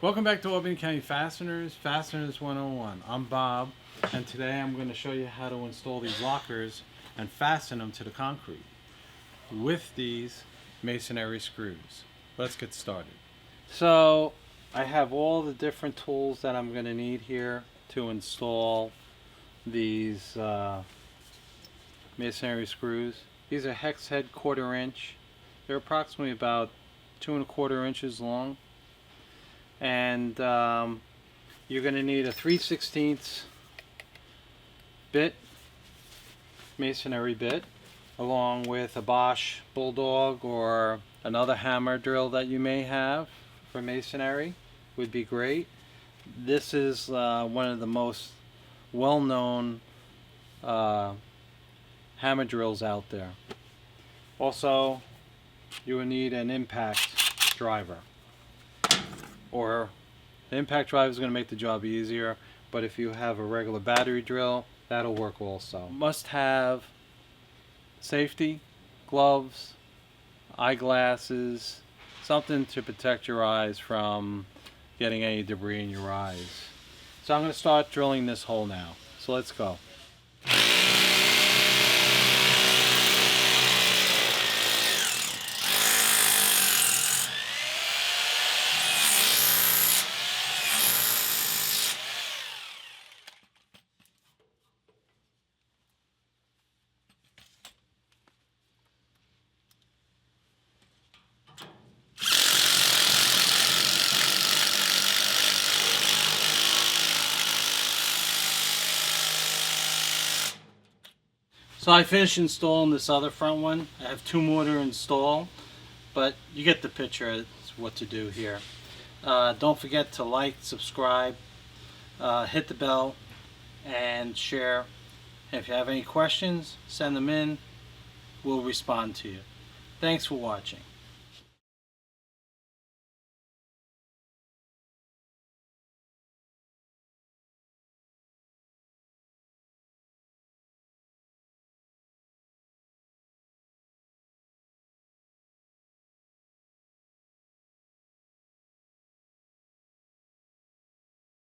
Welcome back to Albany County Fasteners, Fasteners 101. I'm Bob, and today I'm going to show you how to install these lockers and fasten them to the concrete with these masonry screws. Let's get started. So I have all the different tools that I'm going to need here to install these masonry screws. These are hex head 1/4 inch. They're approximately about 2 1/4 inches long. And you're going to need a 3/16 bit, masonry bit, along with a Bosch Bulldog or another hammer drill that you may have for masonry would be great. This is one of the most well-known hammer drills out there. Also, you will need an impact driver. Or the impact drive is going to make the job easier, but if you have a regular battery drill, that'll work also. Must have safety, gloves, eyeglasses, something to protect your eyes from getting any debris in your eyes. So I'm going to start drilling this hole now. So let's go. So I finished installing this other front one. I have 2 more to install, but you get the picture of what to do here. Don't forget to like, subscribe, hit the bell, and share. If you have any questions, send them in. We'll respond to you. Thanks for watching.